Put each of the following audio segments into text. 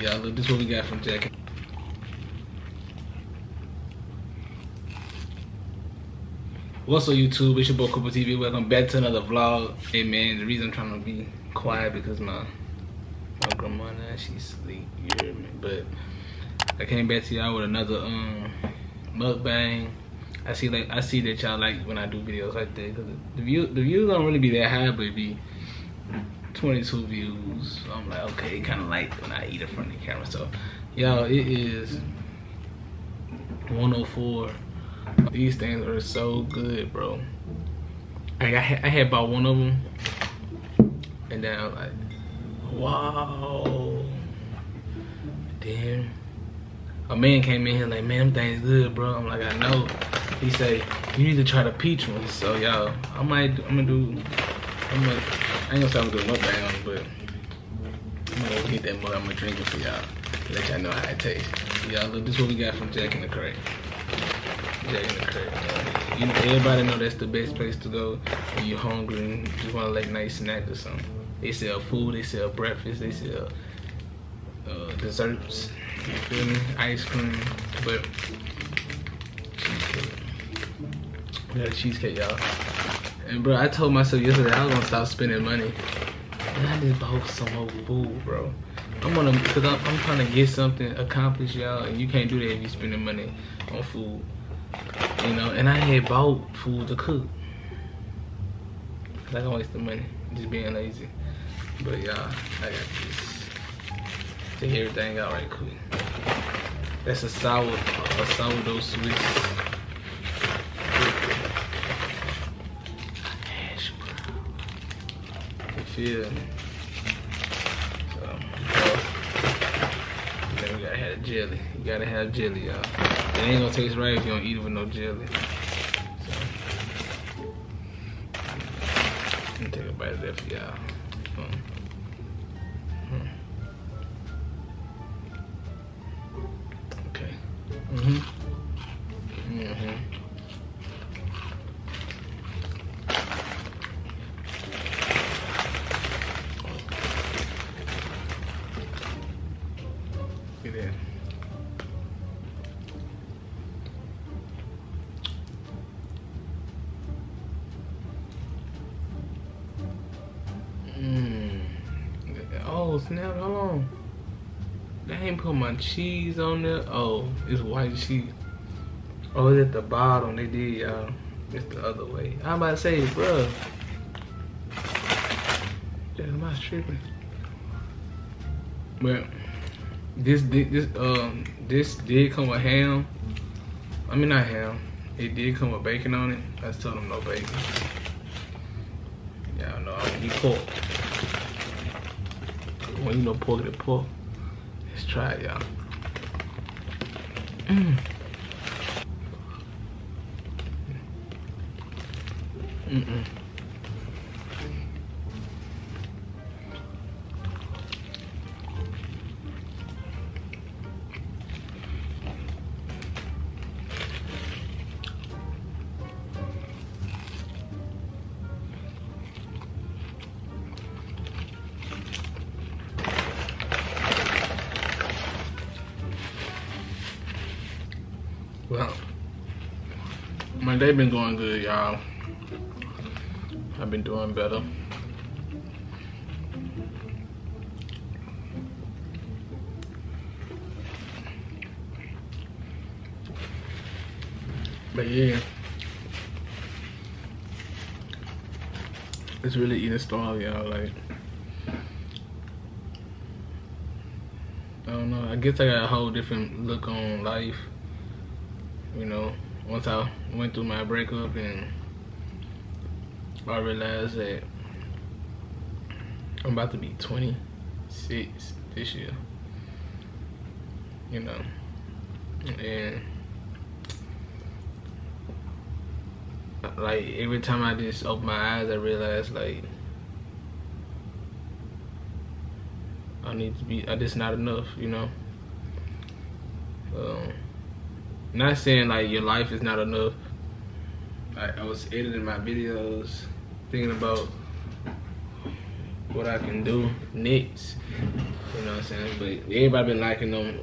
y'all, look, this is what we got from Jack. What's up, YouTube? It's your boy Cooper TV. Welcome back to another vlog. Hey man, the reason I'm trying to be quiet because my grandma now, she's asleep, you hear me? But I came back to y'all with another mukbang. I see that y'all like when I do videos like that, because the views don't really be that high, but it be 22 views. So I'm like, okay, kind of like when I eat in front of the camera. So y'all, it is 104. These things are so good, bro. I had bought one of them, and then I was like, wow. Then a man came in here like, man, them things good, bro. I'm like, I know. He said, you need to try the peach one. So y'all, I ain't gonna say I'm gonna do no bang on it, but I'm gonna get that mug. I'm gonna drink it for y'all, let y'all know how it tastes. Y'all, look, this is what we got from Jack in the Crate. Jack in the Crate. You know, everybody know that's the best place to go when you're hungry and just want a late night snack or something. They sell food, they sell breakfast, they sell desserts. You feel me? Ice cream, but cheesecake. We got a cheesecake, y'all. And bro, I told myself yesterday I was gonna stop spending money, and I just bought some more food, bro. Cause I'm trying to get something accomplished, y'all, and you can't do that if you spending money on food, you know. And I had bought food to cook. I don't waste the money, just being lazy. But y'all, I got this. Take everything out right quick. That's a sourdough Swiss. You feel me? Then we gotta have jelly. You gotta have jelly, y'all. It ain't gonna taste right if you don't eat it with no jelly. So, let me take a bite of that for y'all. Okay. Look at that. Oh snap, hold on. They ain't put my cheese on there. Oh, it's white cheese. Oh, it's at the bottom. They did, y'all. It's the other way. I'm about to say, bruh. Am I tripping? But this did come with ham. I mean, not ham. It did come with bacon on it. I just told them no bacon. Y'all know I don't eat pork. When you know pork to pork. Let's try it, y'all. Well, my day been going good, y'all. I've been doing better. But yeah, it's really eating starve, y'all. Like, I don't know. I guess I got a whole different look on life. You know, once I went through my breakup and I realized that I'm about to be 26 this year, you know, and like every time I just open my eyes, I realize like I just not enough, you know. Not saying like your life is not enough. I was editing my videos, thinking about what I can do next. You know what I'm saying? But everybody been liking them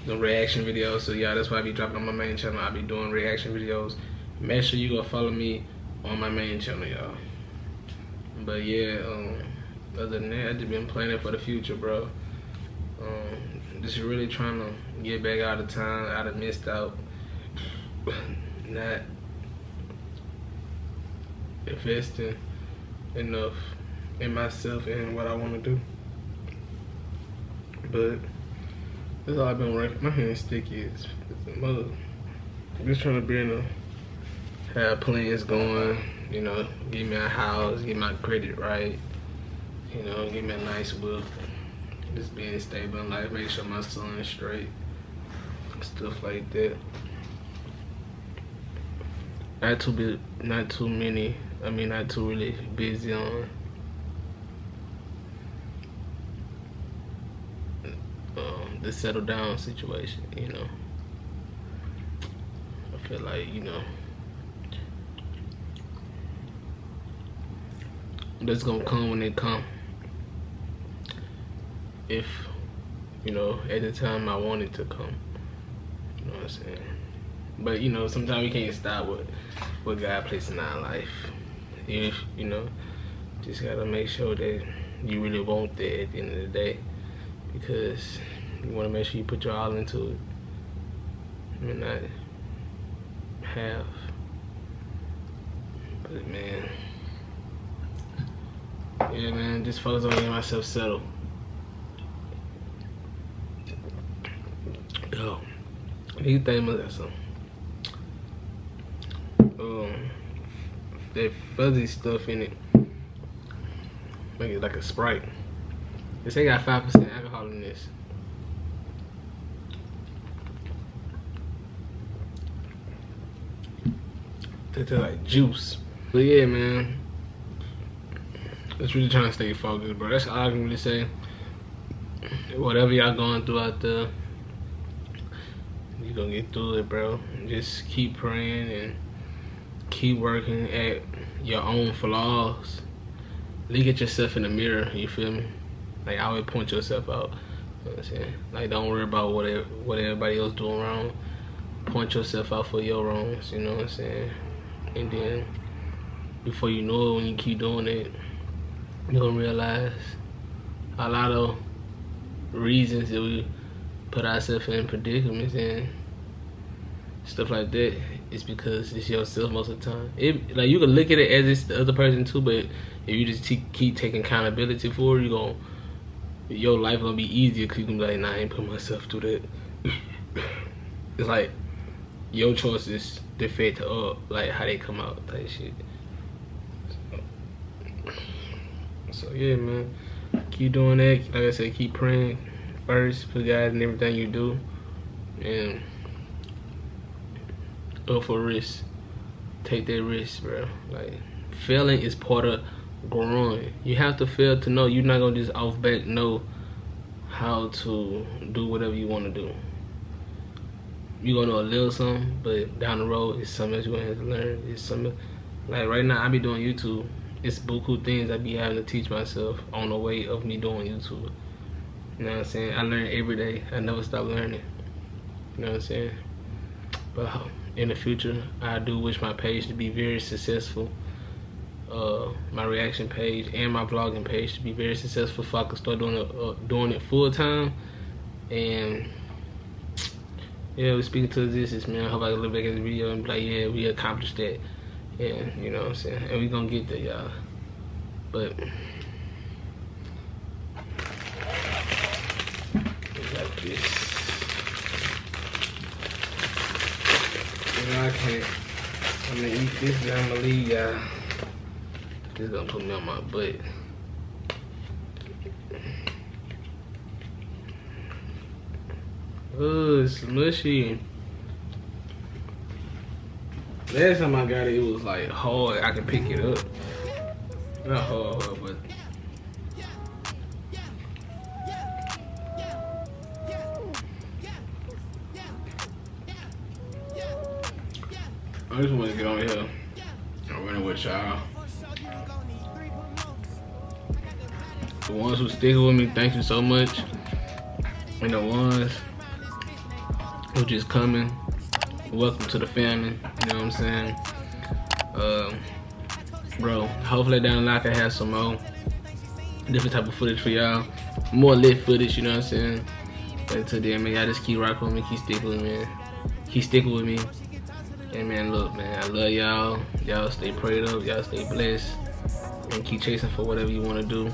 the reaction videos. So yeah, that's why I be dropping on my main channel. I be doing reaction videos. Make sure you go follow me on my main channel, y'all. But yeah, other than that, I just been planning for the future, bro. Just really trying to get back out of time. I done missed out. Not investing enough in myself and what I want to do. But that's all I've been working. My hand's sticky as mother. Just trying to be in a, have plans going, you know, get me a house, get my credit right, you know, get me a nice whip. Just being stable in life, make sure my son is straight, stuff like that. Not too really busy on the settle down situation, you know. I feel like, you know, that's gonna come when it come. If, you know, at the time I want it to come. You know what I'm saying? But, you know, sometimes we can't stop what God placed in our life. If, you know, just gotta make sure that you really want that at the end of the day. Because you wanna make sure you put your all into it. And not half. But man, yeah man, just focus on getting myself settled. Yo, these things must have some that fuzzy stuff in it. Make it like a Sprite. They say got 5% alcohol in this. They taste like juice. But yeah, man, just really trying to stay focused, bro. That's all I can really say. Whatever y'all going through out there, you gonna get through it, bro. Just keep praying and keep working at your own flaws. Look at yourself in the mirror, you feel me? Like, always point yourself out. You know what I'm saying? Like, don't worry about what everybody else doing wrong. Point yourself out for your wrongs, you know what I'm saying? And then, before you know it, when you keep doing it, you're gonna realize a lot of reasons that we put ourselves in predicaments and stuff like that is because it's yourself most of the time. Like, you can look at it as it's the other person too, but if you just keep taking accountability for it, your life gonna be easier because you can be like, nah, I ain't put myself through that. It's like your choices dictate like how they come out type shit. So yeah, man, keep doing that. Like I said, keep praying first for God in everything you do, and go for risk. Take that risk, bro. Like, failing is part of growing. You have to fail to know. You're not gonna just off back know how to do whatever you want to do. You're gonna know a little something, but down the road, it's something else you're gonna have to learn. It's something like right now I be doing YouTube. It's buku things I be having to teach myself on the way of me doing YouTube. You know what I'm saying? I learn every day. I never stop learning. You know what I'm saying? But in the future, I do wish my page to be very successful. My reaction page and my vlogging page to be very successful so I can start doing it full time. And yeah, we're speaking to existence, man. I hope I can look back at the video and be like, yeah, we accomplished that. And you know what I'm saying? And we gonna get there, y'all. But like this. I can't. I'm gonna eat this and I'm gonna leave y'all. This is gonna put me on my butt. Oh, it's smushy. Last time I got it, it was like hard. I could pick it up. Not hard, but I just want to get on here and run it with y'all. ones who stick with me, thank you so much. And the ones who just coming, welcome to the family. You know what I'm saying? Bro, hopefully down the line I can have some more different type of footage for y'all. More lit footage, you know what I'm saying? But until then, man, y'all just keep rocking with me, keep sticking with me, man. Keep sticking with me. And man, look, man, I love y'all. Y'all stay prayed up, y'all stay blessed. And keep chasing for whatever you want to do.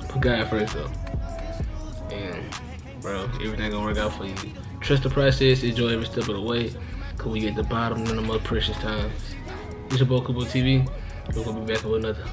Put God first, though. And, bro, everything gonna work out for you. Trust the process, enjoy every step of the way. Cause we get the bottom in the most precious times. It's your boy, MUKBANG TV. We're gonna be back with another